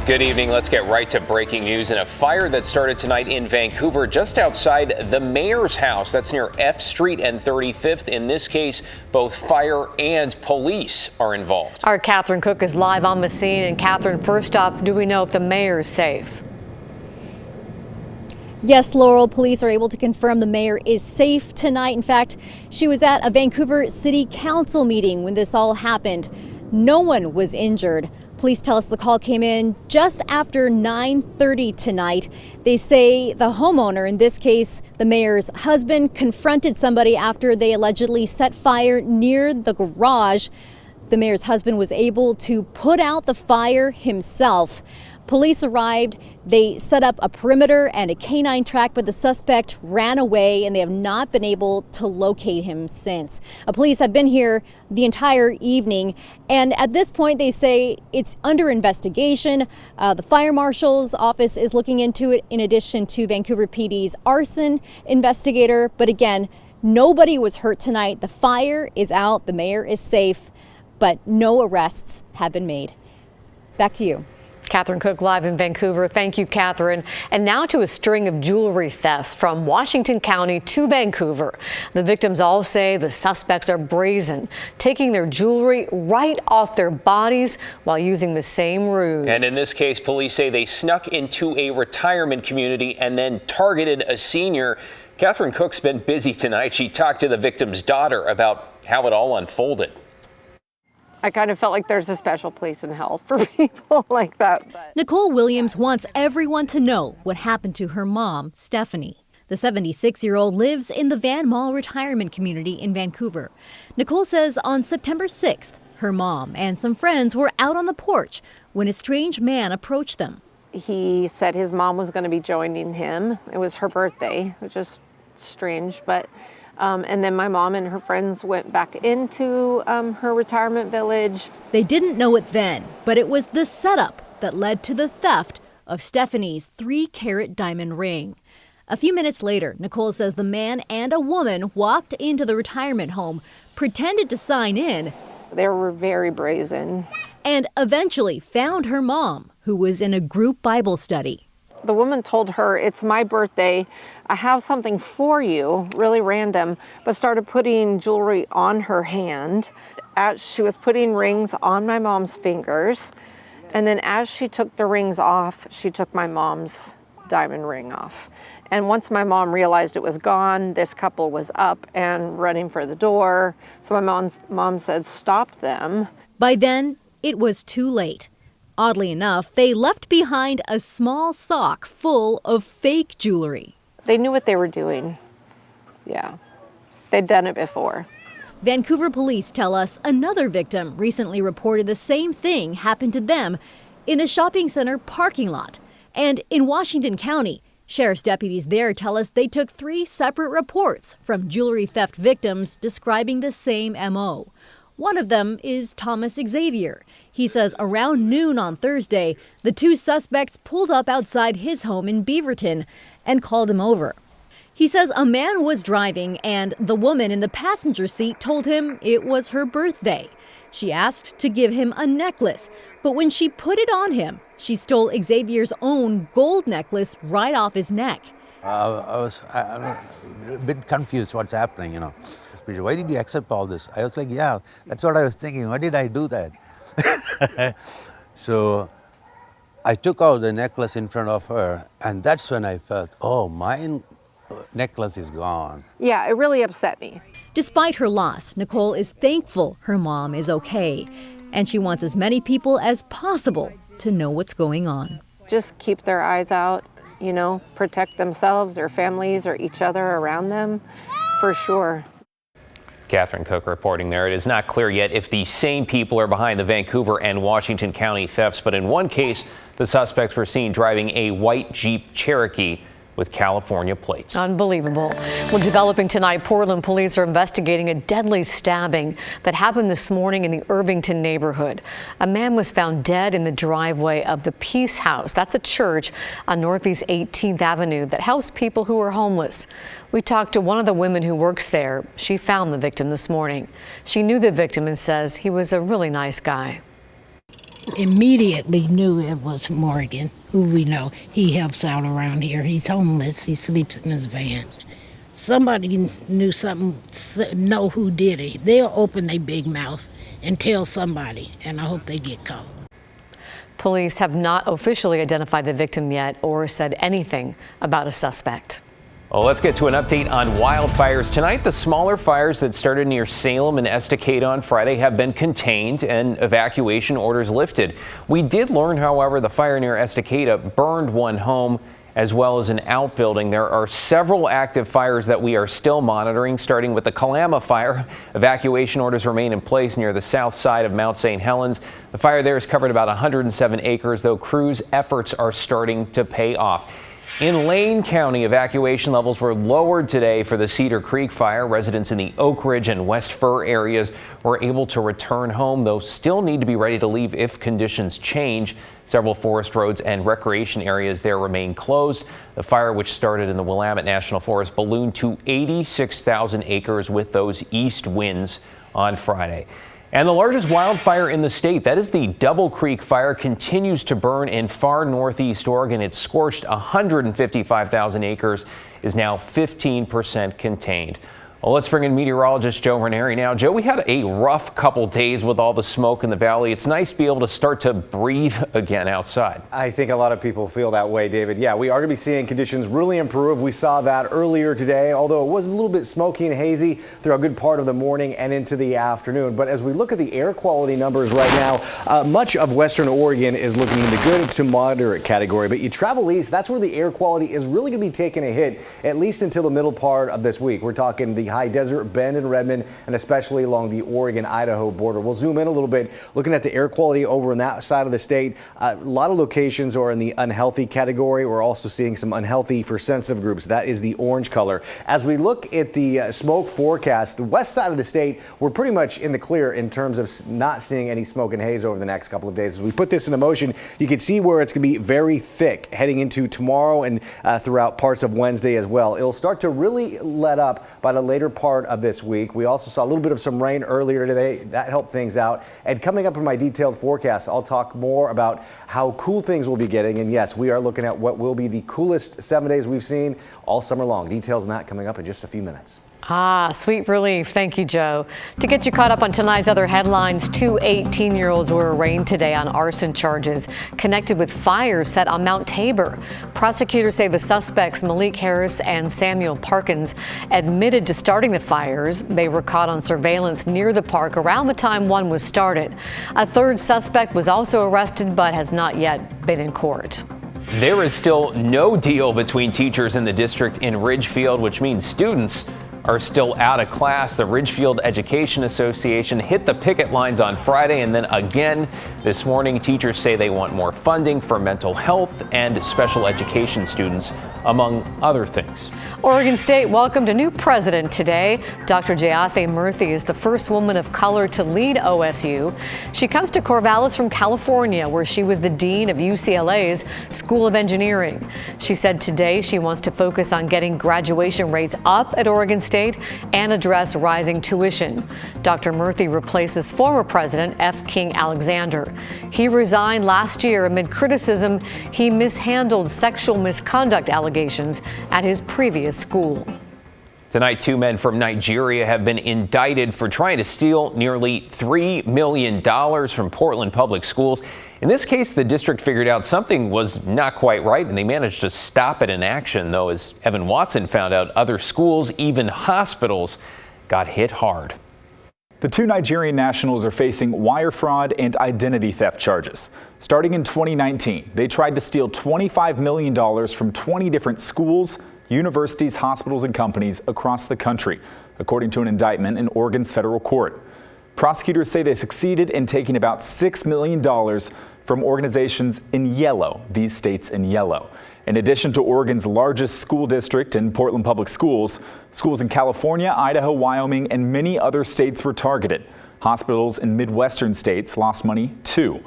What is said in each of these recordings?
Good evening. Let's get right to breaking news. In a fire that started tonight in Vancouver, just outside the mayor's house. That's near F Street and 35th. In this case, both fire and police are involved. Our Catherine Cook is live on the scene. And Catherine, first off, do we know if the mayor is safe? Yes, Laurel, police are able to confirm the mayor is safe tonight. In fact, she was at a Vancouver City Council meeting when this all happened. No one was injured. Police tell us the call came in just after 9:30 tonight. They say the homeowner, in this case the mayor's husband, confronted somebody after they allegedly set fire near the garage. The mayor's husband was able to put out the fire himself. Police arrived, they set up a perimeter and a canine track, but the suspect ran away and they have not been able to locate him since. Police have been here the entire evening, and at this point they say it's under investigation. The fire marshal's office is looking into it, in addition to Vancouver PD's arson investigator. But again, nobody was hurt tonight. The fire is out, the mayor is safe, but no arrests have been made. Back to you. Catherine Cook live in Vancouver. Thank you, Catherine. And now to a string of jewelry thefts from Washington County to Vancouver. The victims all say the suspects are brazen, taking their jewelry right off their bodies while using the same ruse. And in this case, police say they snuck into a retirement community and then targeted a senior. Catherine Cook's been busy tonight. She talked to the victim's daughter about how it all unfolded. I kind of felt like there's a special place in hell for people like that. Nicole Williams wants everyone to know what happened to her mom, Stephanie. The 76-year-old lives in the Van Mall retirement community in Vancouver. Nicole says on September 6th, her mom and some friends were out on the porch when a strange man approached them. He said his mom was going to be joining him. It was her birthday, which is strange, but and then my mom and her friends went back into her retirement village. They didn't know it then, but it was the setup that led to the theft of Stephanie's 3-carat diamond ring. A few minutes later, Nicole says the man and a woman walked into the retirement home, pretended to sign in. They were very brazen. And eventually found her mom, who was in a group Bible study. The woman told her, "It's my birthday. I have something for you," really random, but started putting jewelry on her hand. As she was putting rings on my mom's fingers, and then as she took the rings off, she took my mom's diamond ring off. And once my mom realized it was gone, this couple was up and running for the door. So my mom said, "Stop them." By then, it was too late. Oddly enough, they left behind a small sock full of fake jewelry. They knew what they were doing. Yeah, they'd done it before. Vancouver police tell us another victim recently reported the same thing happened to them in a shopping center parking lot. And in Washington County, sheriff's deputies there tell us they took 3 separate reports from jewelry theft victims describing the same MO. One of them is Thomas Xavier. He says around noon on Thursday, the 2 suspects pulled up outside his home in Beaverton and called him over. He says a man was driving and the woman in the passenger seat told him it was her birthday. She asked to give him a necklace, but when she put it on him, she stole Xavier's own gold necklace right off his neck. I'm a bit confused what's happening, Why did you accept all this? I was like, yeah, that's what I was thinking. Why did I do that? So I took out the necklace in front of her, and that's when I felt, oh, my necklace is gone. Yeah, it really upset me. Despite her loss, Nicole is thankful her mom is okay, and she wants as many people as possible to know what's going on. Just keep their eyes out, protect themselves, their families, or each other around them, for sure. Catherine Cook reporting there. It is not clear yet if the same people are behind the Vancouver and Washington County thefts, but in one case, the suspects were seen driving a white Jeep Cherokee with California plates. Unbelievable. Well, developing tonight, Portland police are investigating a deadly stabbing that happened this morning in the Irvington neighborhood. A man was found dead in the driveway of the Peace House. That's a church on Northeast 18th Avenue that helps people who are homeless. We talked to one of the women who works there. She found the victim this morning. She knew the victim and says he was a really nice guy. immediately knew it was Morgan, who we know. He helps out around here. He's homeless. He sleeps in his van. Somebody knew something, know who did it. They'll open their big mouth and tell somebody, and I hope they get caught. Police have not officially identified the victim yet or said anything about a suspect. Well, let's get to an update on wildfires tonight. The smaller fires that started near Salem and Estacada on Friday have been contained and evacuation orders lifted. We did learn, however, the fire near Estacada burned one home as well as an outbuilding. There are several active fires that we are still monitoring, starting with the Kalama fire. Evacuation orders remain in place near the south side of Mount St. Helens. The fire there has covered about 107 acres, though crews' efforts are starting to pay off. In Lane County, evacuation levels were lowered today for the Cedar Creek fire. Residents in the Oak Ridge and West Fir areas were able to return home, though still need to be ready to leave if conditions change. Several forest roads and recreation areas there remain closed. The fire, which started in the Willamette National Forest, ballooned to 86,000 acres with those east winds on Friday. And the largest wildfire in the state, that is the Double Creek fire, continues to burn in far northeast Oregon. It scorched 155,000 acres, is now 15% contained. Well, let's bring in meteorologist Joe Ranieri now. Joe, we had a rough couple days with all the smoke in the valley. It's nice to be able to start to breathe again outside. I think a lot of people feel that way, David. Yeah, we are going to be seeing conditions really improve. We saw that earlier today, although it was a little bit smoky and hazy through a good part of the morning and into the afternoon. But as we look at the air quality numbers right now, much of western Oregon is looking in the good to moderate category. But you travel east, that's where the air quality is really going to be taking a hit, at least until the middle part of this week. We're talking the high desert, Bend and Redmond, and especially along the Oregon-Idaho border. We'll zoom in a little bit, looking at the air quality over on that side of the state. A lot of locations are in the unhealthy category. We're also seeing some unhealthy for sensitive groups. That is the orange color. As we look at the smoke forecast, the west side of the state, we're pretty much in the clear in terms of not seeing any smoke and haze over the next couple of days. As we put this into motion, you can see where it's going to be very thick heading into tomorrow and throughout parts of Wednesday as well. It'll start to really let up by the later part of this week. We also saw a little bit of some rain earlier today. That helped things out. And coming up in my detailed forecast, I'll talk more about how cool things will be getting. And yes, we are looking at what will be the coolest 7 days we've seen all summer long. Details on that coming up in just a few minutes. Sweet relief. Thank you, Joe. To get you caught up on tonight's other headlines, 2 18-year-olds were arraigned today on arson charges connected with fires set on Mount Tabor. Prosecutors say the suspects, Malik Harris and Samuel Parkins, admitted to starting the fires. They were caught on surveillance near the park around the time one was started. A third suspect was also arrested but has not yet been in court. There is still no deal between teachers in the district in Ridgefield, which means students are still out of class. The Ridgefield Education Association hit the picket lines on Friday and then again this morning. Teachers say they want more funding for mental health and special education students, among other things. Oregon State welcomed a new president today. Dr. Jayathe Murthy is the first woman of color to lead OSU. She comes to Corvallis from California, where she was the dean of UCLA's School of Engineering. She said today she wants to focus on getting graduation rates up at Oregon State and address rising tuition. Dr. Murthy replaces former President F. King Alexander. He resigned last year amid criticism he mishandled sexual misconduct allegations at his previous school. Tonight, 2 men from Nigeria have been indicted for trying to steal nearly $3 million from Portland public schools. In this case, the district figured out something was not quite right, and they managed to stop it in action, though, as Evan Watson found out, other schools, even hospitals, got hit hard. The 2 Nigerian nationals are facing wire fraud and identity theft charges. Starting in 2019, they tried to steal $25 million from 20 different schools, universities, hospitals, and companies across the country, according to an indictment in Oregon's federal court. Prosecutors say they succeeded in taking about $6 million from organizations in yellow, these states in yellow. In addition to Oregon's largest school district and Portland Public Schools, schools in California, Idaho, Wyoming, and many other states were targeted. Hospitals in Midwestern states lost money too.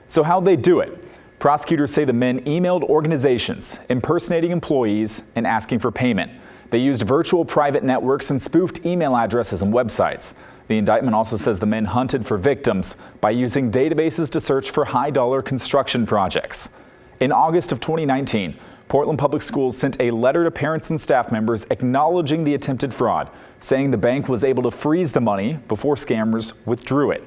So how'd they do it? Prosecutors say the men emailed organizations, impersonating employees and asking for payment. They used virtual private networks and spoofed email addresses and websites. The indictment also says the men hunted for victims by using databases to search for high-dollar construction projects. In August of 2019, Portland Public Schools sent a letter to parents and staff members acknowledging the attempted fraud, saying the bank was able to freeze the money before scammers withdrew it.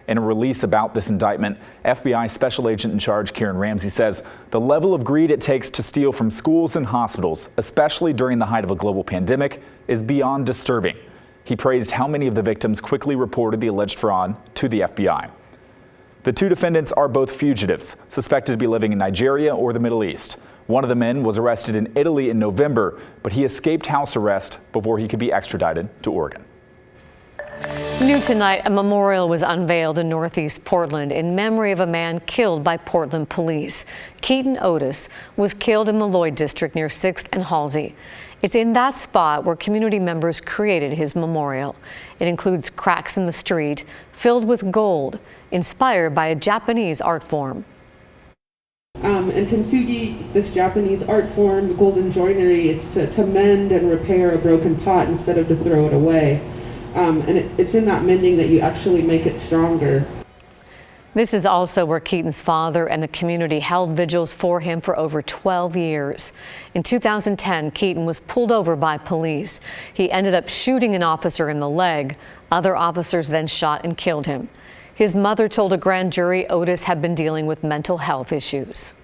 In a release about this indictment, FBI Special Agent in Charge Kieran Ramsey says the level of greed it takes to steal from schools and hospitals, especially during the height of a global pandemic, is beyond disturbing. He praised how many of the victims quickly reported the alleged fraud to the FBI. The two defendants are both fugitives, suspected to be living in Nigeria or the Middle East. One of the men was arrested in Italy in November, but he escaped house arrest before he could be extradited to Oregon. New tonight, a memorial was unveiled in Northeast Portland in memory of a man killed by Portland police. Keaton Otis was killed in the Lloyd district near 6th and Halsey. It's in that spot where community members created his memorial. It includes cracks in the street filled with gold, inspired by a Japanese art form. And kintsugi, this Japanese art form, golden joinery, it's to mend and repair a broken pot instead of to throw it away. And it's in that mending that you actually make it stronger. This is also where Keaton's father and the community held vigils for him for over 12 years. In 2010, Keaton was pulled over by police. He ended up shooting an officer in the leg. Other officers then shot and killed him. His mother told a grand jury Otis had been dealing with mental health issues.